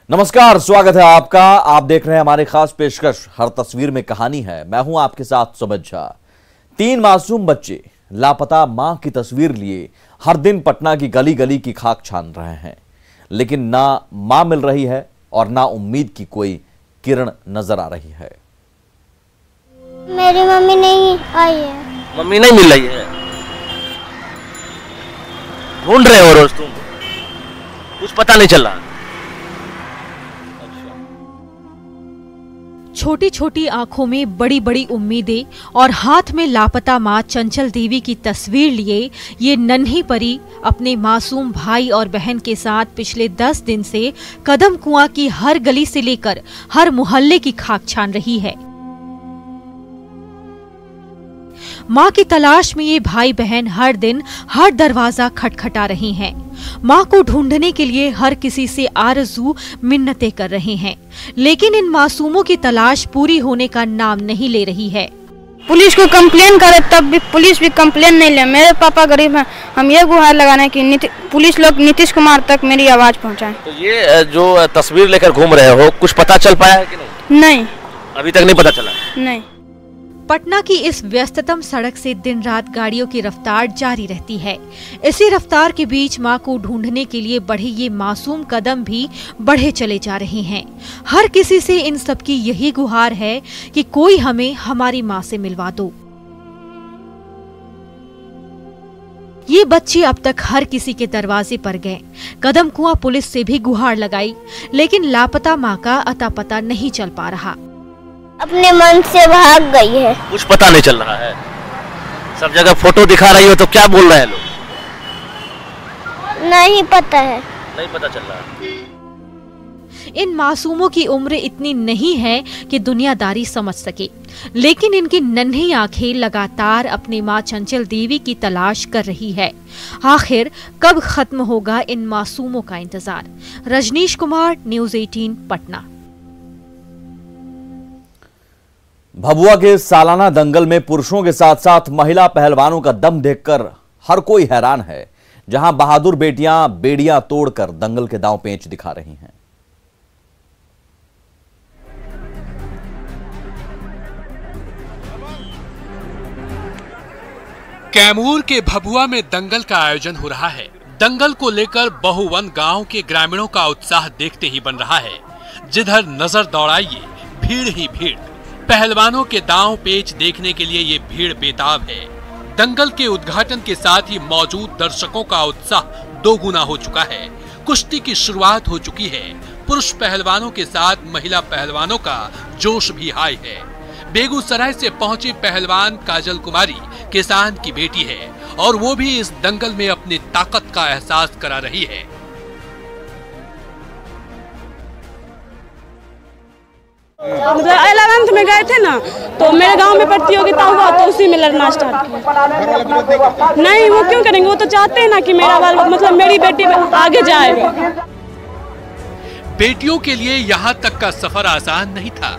नमस्कार, स्वागत है आपका। आप देख रहे हैं हमारी खास पेशकश हर तस्वीर में कहानी है। मैं हूं आपके साथ सुमित झा। 3 मासूम बच्चे लापता मां की तस्वीर लिए हर दिन पटना की गली गली की खाक छान रहे हैं, लेकिन ना मां मिल रही है और ना उम्मीद की कोई किरण नजर आ रही है। मेरी मम्मी नहीं आई है। मम्मी नहीं मिल रही है, ढूंढ रहे हो रोज तुम? कुछ पता नहीं चल रहा? छोटी छोटी आंखों में बड़ी बड़ी उम्मीदें और हाथ में लापता मां चंचल देवी की तस्वीर लिए ये नन्ही परी अपने मासूम भाई और बहन के साथ पिछले 10 दिन से कदम कुआं की हर गली से लेकर हर मोहल्ले की खाक छान रही है। मां की तलाश में ये भाई बहन हर दिन हर दरवाजा खटखटा रहे हैं। मां को ढूंढने के लिए हर किसी से आरज़ू मिन्नतें कर रहे हैं, लेकिन इन मासूमों की तलाश पूरी होने का नाम नहीं ले रही है। पुलिस को कंप्लेन करे तब भी पुलिस भी कंप्लेन नहीं ले। मेरे पापा गरीब हैं, हम ये गुहार लगाने की पुलिस लोग नीतीश कुमार तक मेरी आवाज पहुंचाएं। तो ये जो तस्वीर लेकर घूम रहे हो, कुछ पता चल पाया है कि नहीं? नहीं, अभी तक नहीं पता चला। नहीं। पटना की इस व्यस्ततम सड़क से दिन रात गाड़ियों की रफ्तार जारी रहती है। इसी रफ्तार के बीच मां को ढूंढने के लिए बढ़े ये मासूम कदम भी बढ़े चले जा रहे हैं। हर किसी से इन सब की यही गुहार है कि कोई हमें हमारी मां से मिलवा दो। ये बच्चे अब तक हर किसी के दरवाजे पर गए, कदम कुआं पुलिस से भी गुहार लगाई, लेकिन लापता मां का अता पता नहीं चल पा रहा। अपने मन से भाग गई है। कुछ पता नहीं चल रहा है। सब जगह फोटो दिखा रही हो तो क्या बोल रहे हैं लोग? नहीं पता है। नहीं पता चल रहा। इन मासूमों की उम्र इतनी नहीं है कि दुनियादारी समझ सके, लेकिन इनकी नन्ही आंखें लगातार अपनी मां चंचल देवी की तलाश कर रही है। आखिर कब खत्म होगा इन मासूमों का इंतजार? रजनीश कुमार, न्यूज़ 18 पटना। भभुआ के सालाना दंगल में पुरुषों के साथ साथ महिला पहलवानों का दम देखकर हर कोई हैरान है, जहां बहादुर बेटियां बेड़ियां तोड़कर दंगल के दांव पेंच दिखा रही हैं। कैमूर के भभुआ में दंगल का आयोजन हो रहा है। दंगल को लेकर बहुवन गांव के ग्रामीणों का उत्साह देखते ही बन रहा है। जिधर नजर दौड़ाइए, भीड़ ही भीड़। पहलवानों के दांव पेच देखने के लिए ये भीड़ बेताब है। दंगल के उद्घाटन के साथ ही मौजूद दर्शकों का उत्साह दोगुना हो चुका है। कुश्ती की शुरुआत हो चुकी है। पुरुष पहलवानों के साथ महिला पहलवानों का जोश भी हाई है। बेगूसराय से पहुंची पहलवान काजल कुमारी किसान की बेटी है और वो भी इस दंगल में अपनी ताकत का एहसास करा रही है। 11th में गए थे ना, तो मेरे गांव में प्रतियोगिता हुआ तो उसी में लड़ना स्टार्ट किया। नहीं, वो क्यों करेंगे? वो तो चाहते हैं ना कि मेरा बाल मतलब मेरी बेटी आगे जाए। बेटियों के लिए यहाँ तक का सफर आसान नहीं था,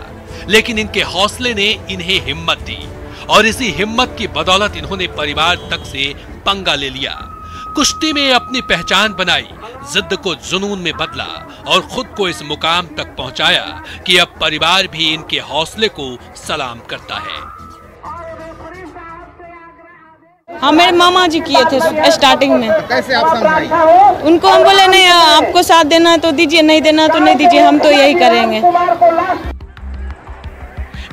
लेकिन इनके हौसले ने इन्हें हिम्मत दी और इसी हिम्मत की बदौलत इन्होंने परिवार तक से पंगा ले लिया। कुश्ती में अपनी पहचान बनाई, जिद को जुनून में बदला और खुद को इस मुकाम तक पहुंचाया कि अब परिवार भी इनके हौसले को सलाम करता है। हाँ, मेरे मामा जी किए थे स्टार्टिंग में। तो कैसे आप समझाई? उनको हम बोले नहीं, आपको साथ देना है तो दीजिए, नहीं देना तो नहीं दीजिए, हम तो यही करेंगे।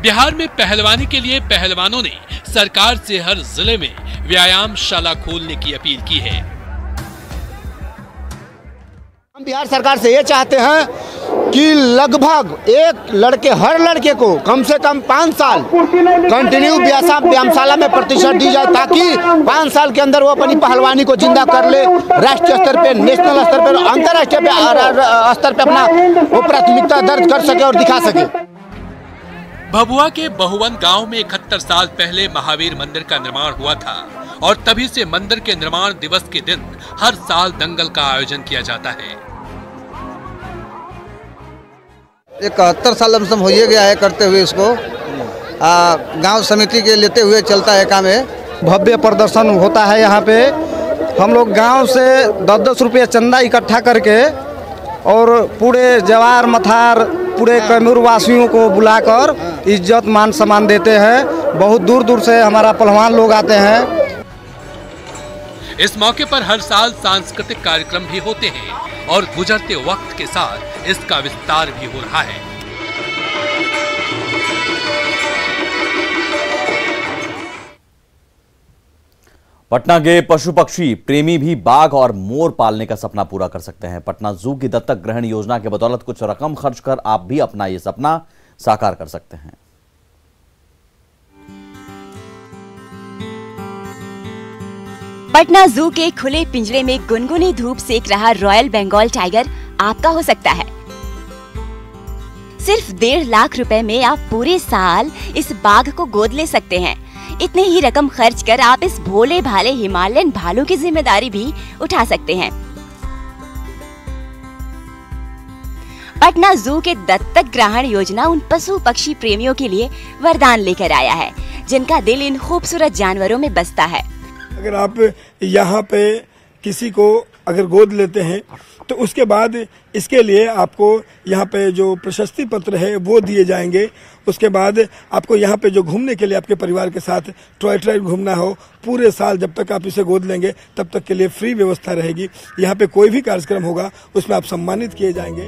बिहार में पहलवानी के लिए पहलवानों ने सरकार से हर जिले में व्यायामशाला खोलने की अपील की है। हम बिहार सरकार से ये चाहते हैं कि लगभग हर लड़के को कम से कम 5 साल कंटिन्यू व्यायामशाला में प्रतिशत दी जाए, ताकि 5 साल के अंदर वो अपनी पहलवानी को जिंदा कर ले। राष्ट्रीय स्तर पे, नेशनल स्तर पे, अंतर्राष्ट्रीय स्तर पे अपना वो प्राथमिकता दर्ज कर सके और दिखा सके। भभुआ के बहुवन गांव में 71 साल पहले महावीर मंदिर का निर्माण हुआ था और तभी से मंदिर के निर्माण दिवस के दिन हर साल दंगल का आयोजन किया जाता है। 71 साल लमसम हो गया है करते हुए इसको। गांव समिति के लेते हुए चलता है काम है। भव्य प्रदर्शन होता है यहाँ पे। हम लोग गांव से 10-10 रुपये चंदा इकट्ठा करके और पूरे जवार मथार पूरे कैमूर वासियों को बुलाकर इज्जत मान सम्मान देते हैं। बहुत दूर दूर से हमारा पहलवान लोग आते हैं। इस मौके पर हर साल सांस्कृतिक कार्यक्रम भी होते हैं और गुजरते वक्त के साथ इसका विस्तार भी हो रहा है। पटना के पशु पक्षी प्रेमी भी बाघ और मोर पालने का सपना पूरा कर सकते हैं। पटना जू की दत्तक ग्रहण योजना के बदौलत कुछ रकम खर्च कर आप भी अपना ये सपना साकार कर सकते हैं। पटना जू के खुले पिंजरे में गुनगुनी धूप सेक रहा रॉयल बंगाल टाइगर आपका हो सकता है। सिर्फ 1.5 लाख रुपए में आप पूरे साल इस बाघ को गोद ले सकते हैं। इतने ही रकम खर्च कर आप इस भोले भाले हिमालयन भालू की जिम्मेदारी भी उठा सकते हैं। पटना जू के दत्तक ग्रहण योजना उन पशु पक्षी प्रेमियों के लिए वरदान लेकर आया है जिनका दिल इन खूबसूरत जानवरों में बसता है। अगर आप यहाँ पे किसी को अगर गोद लेते हैं तो उसके बाद इसके लिए आपको यहाँ पे जो प्रशस्ति पत्र है वो दिए जाएंगे। उसके बाद आपको यहाँ पे जो घूमने के लिए आपके परिवार के साथ टॉय ट्रेन घूमना हो, पूरे साल जब तक आप इसे गोद लेंगे तब तक के लिए फ्री व्यवस्था रहेगी। यहाँ पे कोई भी कार्यक्रम होगा उसमें आप सम्मानित किए जाएंगे।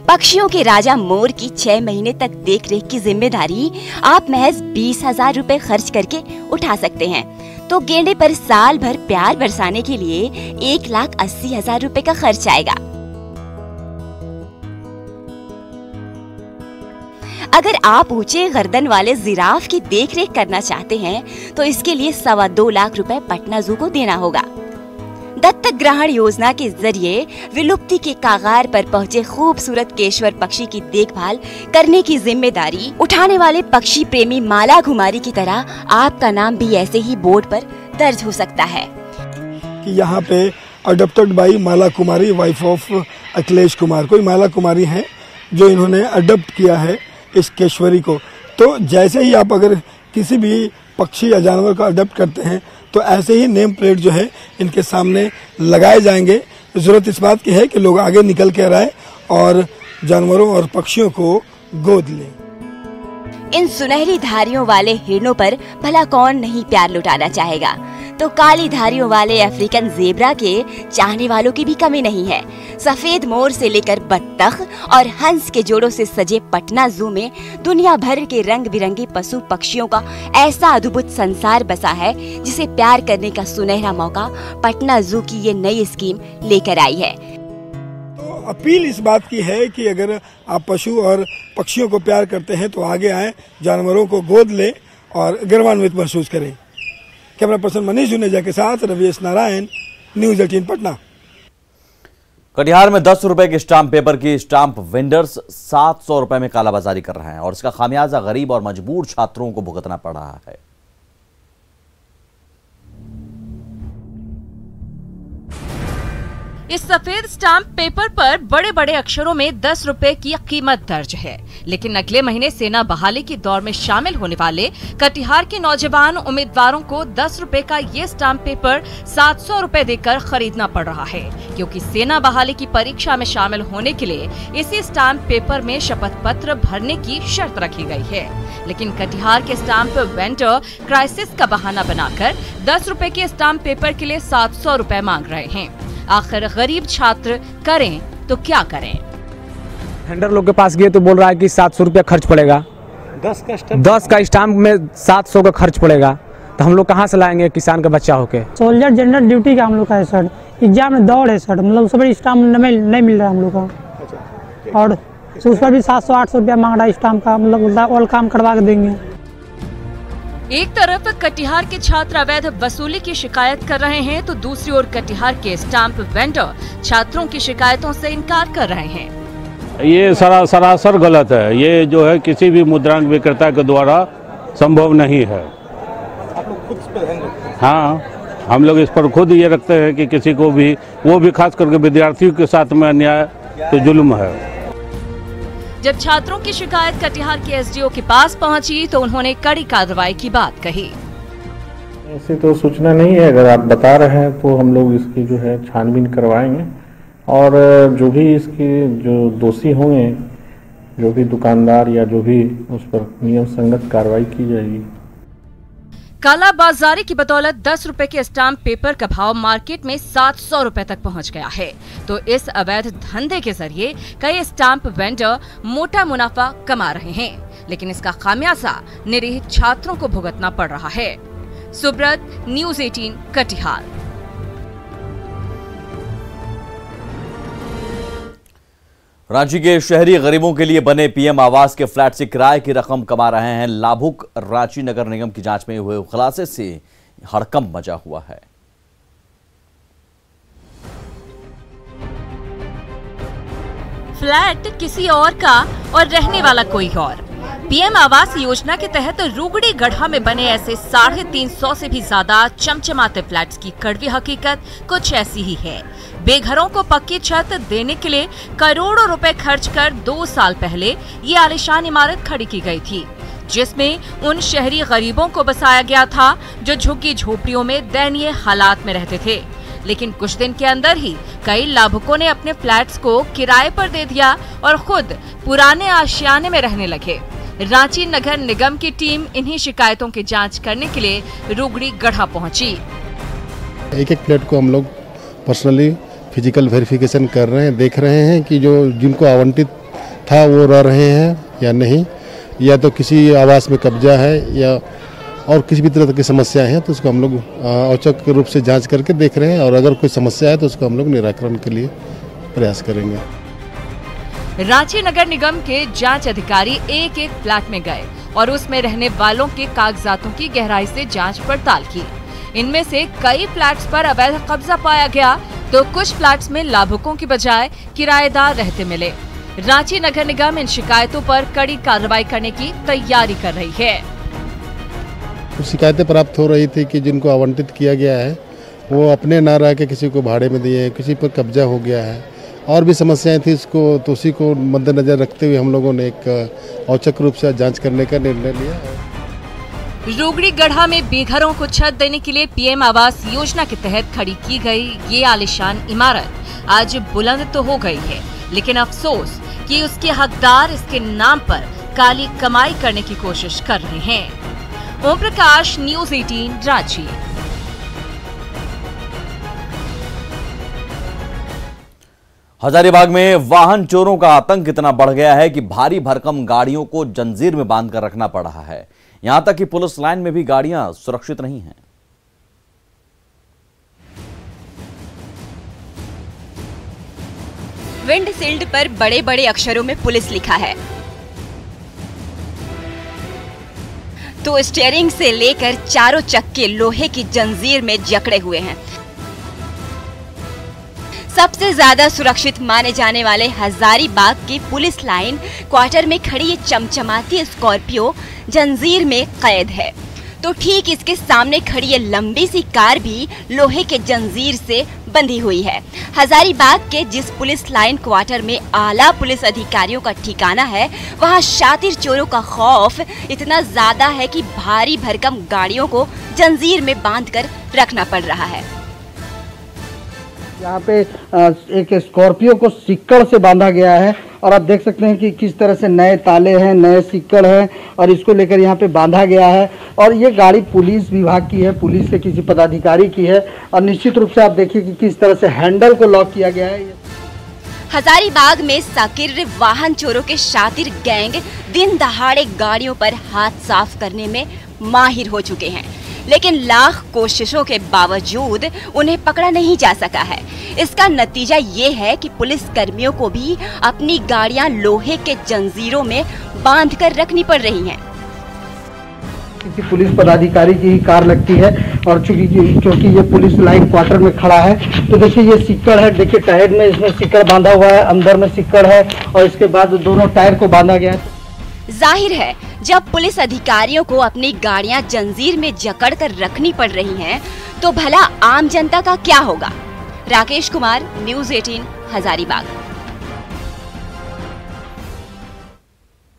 पक्षियों के राजा मोर की 6 महीने तक देखरेख की जिम्मेदारी आप महज 20,000 रुपए खर्च करके उठा सकते हैं। तो गेंडे पर साल भर प्यार बरसाने के लिए 1,80,000 रुपए का खर्च आएगा। अगर आप ऊंचे गर्दन वाले जिराफ की देखरेख करना चाहते हैं तो इसके लिए 2.25 लाख रुपए पटना जू को देना होगा। दत्तक ग्रहण योजना के जरिए विलुप्ति के कागार पर पहुंचे खूबसूरत केशवर पक्षी की देखभाल करने की जिम्मेदारी उठाने वाले पक्षी प्रेमी माला कुमारी की तरह आपका नाम भी ऐसे ही बोर्ड पर दर्ज हो सकता है कि यहाँ पे adopted by Mala Kumari, wife of Akhilesh Kumar. कोई माला कुमारी है जो इन्होंने अडॉप्ट किया है इस केशवरी को। तो जैसे ही आप अगर किसी भी पक्षी या जानवर को अडॉप्ट करते हैं तो ऐसे ही नेम प्लेट जो है इनके सामने लगाए जाएंगे। जरूरत इस बात की है कि लोग आगे निकल कर आए और जानवरों और पक्षियों को गोद लें। इन सुनहरी धारियों वाले हिरणों पर भला कौन नहीं प्यार लुटाना चाहेगा। तो काली धारियों वाले अफ्रीकन जेब्रा के चाहने वालों की भी कमी नहीं है। सफेद मोर से लेकर बत्तख और हंस के जोड़ों से सजे पटना जू में दुनिया भर के रंग बिरंगे पशु पक्षियों का ऐसा अद्भुत संसार बसा है जिसे प्यार करने का सुनहरा मौका पटना जू की ये नई स्कीम लेकर आई है। तो अपील इस बात की है कि अगर आप पशु और पक्षियों को प्यार करते हैं तो आगे आए, जानवरों को गोद लें और गर्वान्वित महसूस करें। कैमरा पर्सन मनीष जुनेजा के साथ रवि नारायण, न्यूज़ 18 पटना। कटिहार में 10 रुपए के स्टाम्प पेपर की स्टाम्प वेंडर्स 700 रुपए में कालाबाजारी कर रहे हैं और इसका खामियाजा गरीब और मजबूर छात्रों को भुगतना पड़ रहा है। इस सफेद स्टाम्प पेपर पर बड़े बड़े अक्षरों में 10 रुपए की कीमत दर्ज है, लेकिन अगले महीने सेना बहाली की दौड़ में शामिल होने वाले कटिहार के नौजवान उम्मीदवारों को 10 रुपए का ये स्टाम्प पेपर 700 रुपए देकर खरीदना पड़ रहा है, क्योंकि सेना बहाली की परीक्षा में शामिल होने के लिए इसी स्टाम्प पेपर में शपथ पत्र भरने की शर्त रखी गई है। लेकिन कटिहार के स्टाम्प वेंडर क्राइसिस का बहाना बनाकर 10 रुपए के स्टाम्प पेपर के लिए 700 रुपए मांग रहे हैं। आखिर गरीब छात्र करें तो क्या करें? वेंडर लोग के पास गए तो बोल रहा है कि 700 रुपया खर्च पड़ेगा। 10 का स्टाम्प में 700 का खर्च पड़ेगा, तो हम लोग कहाँ से लाएंगे किसान का बच्चा होके? सोल्जर जनरल ड्यूटी का हम लोग का है सर, एग्जाम में दौड़ है सर, मतलब उस पर स्टाम्प नहीं मिल रहा हम लोग का, और उस पर भी 700-800 रुपया मांग रहा है स्टाम्प का, मतलब और काम करवा के देंगे। एक तरफ कटिहार के छात्र अवैध वसूली की शिकायत कर रहे हैं तो दूसरी ओर कटिहार के स्टाम्प वेंडर छात्रों की शिकायतों से इनकार कर रहे हैं। ये सरासर गलत है। ये जो है किसी भी मुद्रांक विक्रेता के द्वारा संभव नहीं है। आप लोग खुद इस पर ध्यान रखते हैं? हाँ, हम लोग इस पर खुद ये रखते हैं कि किसी को भी, वो भी खास करके विद्यार्थियों के साथ में अन्याय तो जुल्म है। जब छात्रों की शिकायत कटिहार के एसडीओ के पास पहुंची तो उन्होंने कड़ी कार्रवाई की बात कही। ऐसे तो सूचना नहीं है, अगर आप बता रहे हैं तो हम लोग इसकी जो है छानबीन करवाएंगे और जो भी इसके जो दोषी होंगे, जो भी दुकानदार या जो भी, उस पर नियम संगत कार्रवाई की जाएगी। कालाबाजारी की बदौलत 10 रुपए के स्टाम्प पेपर का भाव मार्केट में 700 रुपए तक पहुंच गया है। तो इस अवैध धंधे के जरिए कई स्टाम्प वेंडर मोटा मुनाफा कमा रहे हैं, लेकिन इसका खामियाजा निरीह छात्रों को भुगतना पड़ रहा है। सुब्रत, न्यूज़ 18 कटिहार। रांची के शहरी गरीबों के लिए बने पीएम आवास के फ्लैट से किराए की रकम कमा रहे हैं लाभुक। रांची नगर निगम की जांच में हुए खुलासे से हड़कंप मचा हुआ है। फ्लैट किसी और का और रहने वाला कोई और। पीएम आवास योजना के तहत रूगड़ी गढ़ा में बने ऐसे 350 से भी ज्यादा चमचमाते फ्लैट्स की कड़वी हकीकत कुछ ऐसी ही है। बेघरों को पक्की छत देने के लिए करोड़ों रुपए खर्च कर 2 साल पहले ये आलीशान इमारत खड़ी की गई थी, जिसमें उन शहरी गरीबों को बसाया गया था जो झुग्गी झोपड़ियों में दयनीय हालात में रहते थे। लेकिन कुछ दिन के अंदर ही कई लाभुकों ने अपने फ्लैट्स को किराए पर दे दिया और खुद पुराने आशियाने में रहने लगे। रांची नगर निगम की टीम इन्हीं शिकायतों की जांच करने के लिए रूगड़ी गढ़ा पहुंची। एक फ्लैट को हम लोग पर्सनली फिजिकल वेरिफिकेशन कर रहे हैं, देख रहे हैं कि जो जिनको आवंटित था वो रह रहे हैं या नहीं, या तो किसी आवास में कब्जा है या और किसी भी तरह की समस्या है, तो उसको हम लोग औचक रूप से जांच करके देख रहे हैं, और अगर कोई समस्या है तो उसको हम लोग निराकरण के लिए प्रयास करेंगे। रांची नगर निगम के जांच अधिकारी एक एक फ्लैट में गए और उसमें रहने वालों के कागजातों की गहराई से जांच पड़ताल की। इनमें से कई फ्लैट्स पर अवैध कब्जा पाया गया, तो कुछ फ्लैट्स में लाभुकों की बजाय किराएदार रहते मिले। रांची नगर निगम इन शिकायतों पर कड़ी कार्रवाई करने की तैयारी कर रही है। कुछ शिकायतें प्राप्त हो रही थी कि जिनको आवंटित किया गया है वो अपने ना रह के किसी को भाड़े में दिए, किसी पर कब्जा हो गया है, और भी समस्याएं थी इसको, तो उसी को मद्देनजर रखते हुए हम लोगों ने एक औचक रूप से जांच करने का निर्णय लिया। रूगड़ी गढ़ा में बेघरों को छत देने के लिए पीएम आवास योजना के तहत खड़ी की गई ये आलीशान इमारत आज बुलंद तो हो गई है, लेकिन अफसोस कि उसके हकदार इसके नाम पर काली कमाई करने की कोशिश कर रहे हैं। ओम प्रकाश, न्यूज़ 18 रांची। हजारीबाग में वाहन चोरों का आतंक इतना बढ़ गया है कि भारी भरकम गाड़ियों को जंजीर में बांधकर रखना पड़ रहा है। यहां तक कि पुलिस लाइन में भी गाड़ियां सुरक्षित नहीं हैं। विंडशील्ड पर बड़े बड़े अक्षरों में पुलिस लिखा है, तो स्टीयरिंग से लेकर चारों चक्के लोहे की जंजीर में जकड़े हुए हैं। सबसे ज्यादा सुरक्षित माने जाने वाले हजारीबाग की पुलिस लाइन क्वार्टर में खड़ी ये चमचमाती स्कॉर्पियो जंजीर में कैद है, तो ठीक इसके सामने खड़ी ये लंबी सी कार भी लोहे के जंजीर से बंधी हुई है। हजारीबाग के जिस पुलिस लाइन क्वार्टर में आला पुलिस अधिकारियों का ठिकाना है, वहां शातिर चोरों का खौफ इतना ज्यादा है कि भारी भरकम गाड़ियों को जंजीर में बांधकर रखना पड़ रहा है। यहाँ पे एक स्कॉर्पियो को सिक्कड़ से बांधा गया है, और आप देख सकते हैं कि किस तरह से नए ताले हैं, नए सिक्कड़ हैं, और इसको लेकर यहाँ पे बांधा गया है। और ये गाड़ी पुलिस विभाग की है, पुलिस के किसी पदाधिकारी की है, और निश्चित रूप से आप देखिए कि किस तरह से हैंडल को लॉक किया गया है। हजारीबाग में साकिर वाहन चोरों के शातिर गैंग दिन दहाड़े गाड़ियों पर हाथ साफ करने में माहिर हो चुके हैं, लेकिन लाख कोशिशों के बावजूद उन्हें पकड़ा नहीं जा सका है। इसका नतीजा ये है कि पुलिस कर्मियों को भी अपनी गाड़ियां लोहे के जंजीरों में बांधकर रखनी पड़ रही हैं। किसी पुलिस पदाधिकारी की ही कार लगती है, और क्योंकि ये पुलिस लाइन क्वार्टर में खड़ा है, तो देखिए ये सिक्कड़ है, देखिए टायर में इसमें सिक्कड़ बांधा हुआ है, अंदर में सिक्कड़ है, और इसके बाद दोनों टायर को बांधा गया है। जाहिर है जब पुलिस अधिकारियों को अपनी गाड़ियां जंजीर में जकड़ कर रखनी पड़ रही हैं, तो भला आम जनता का क्या होगा। राकेश कुमार, न्यूज़ 18 हजारीबाग।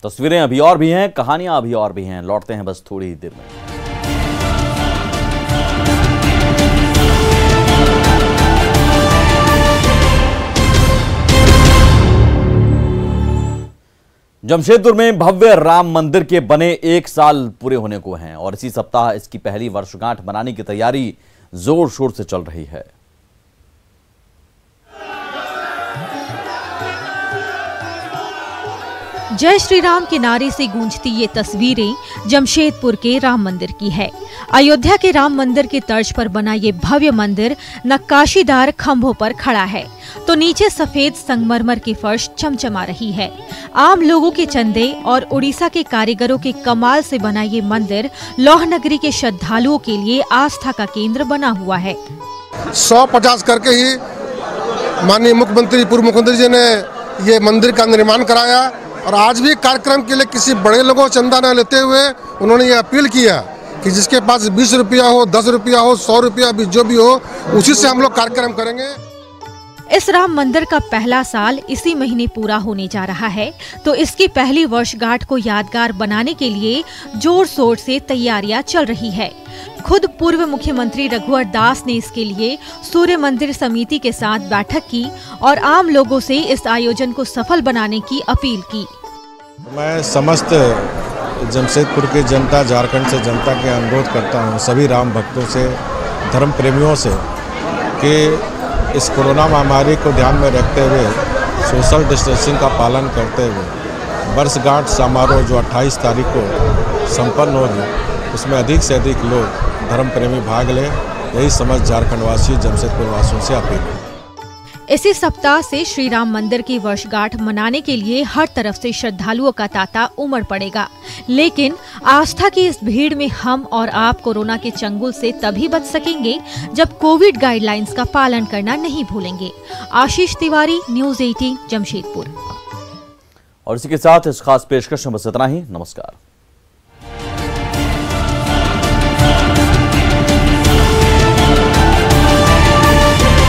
तस्वीरें अभी और भी हैं, कहानियां अभी और भी हैं, लौटते हैं बस थोड़ी ही देर में। जमशेदपुर में भव्य राम मंदिर के बने 1 साल पूरे होने को हैं और इसी सप्ताह इसकी पहली वर्षगांठ मनाने की तैयारी जोर शोर से चल रही है। जय श्री राम के नारे से गूंजती ये तस्वीरें जमशेदपुर के राम मंदिर की है। अयोध्या के राम मंदिर के तर्ज पर बना ये भव्य मंदिर नक्काशीदार खंभों पर खड़ा है तो नीचे सफेद संगमरमर की फर्श चमचमा रही है। आम लोगों के चंदे और उड़ीसा के कारीगरों के कमाल से बना ये मंदिर लौह नगरी के श्रद्धालुओं के लिए आस्था का केंद्र बना हुआ है। 150 करके ही माननीय मुख्यमंत्री पूर्व मुख्यमंत्री जी ने ये मंदिर का निर्माण कराया और आज भी कार्यक्रम के लिए किसी बड़े लोगों को चंदा न लेते हुए उन्होंने ये अपील किया कि जिसके पास 20 रुपया हो, 10 रुपया हो, 100 रुपया भी जो भी हो, उसी से हम लोग कार्यक्रम करेंगे। इस राम मंदिर का पहला साल इसी महीने पूरा होने जा रहा है तो इसकी पहली वर्षगांठ को यादगार बनाने के लिए जोर शोर से तैयारियां चल रही है। खुद पूर्व मुख्यमंत्री रघुवर दास ने इसके लिए सूर्य मंदिर समिति के साथ बैठक की और आम लोगों से इस आयोजन को सफल बनाने की अपील की। मैं समस्त जमशेदपुर की जनता, झारखंड से जनता के अनुरोध करता हूं, सभी राम भक्तों से, धर्म प्रेमियों से कि इस कोरोना महामारी को ध्यान में रखते हुए सोशल डिस्टेंसिंग का पालन करते हुए वर्षगांठ समारोह जो 28 तारीख को संपन्न होगी उसमें अधिक से अधिक लोग धर्म प्रेमी भाग लें, यही समस्त झारखंड वासी, जमशेदपुर वासियों से अपील है। इसी सप्ताह से श्री राम मंदिर की वर्षगांठ मनाने के लिए हर तरफ से श्रद्धालुओं का तांता उमड़ पड़ेगा, लेकिन आस्था की इस भीड़ में हम और आप कोरोना के चंगुल से तभी बच सकेंगे जब कोविड गाइडलाइंस का पालन करना नहीं भूलेंगे। आशीष तिवारी, न्यूज़ 18 जमशेदपुर। और इसी के साथ इस खास पेशकश में बस इतना ही। नमस्कार।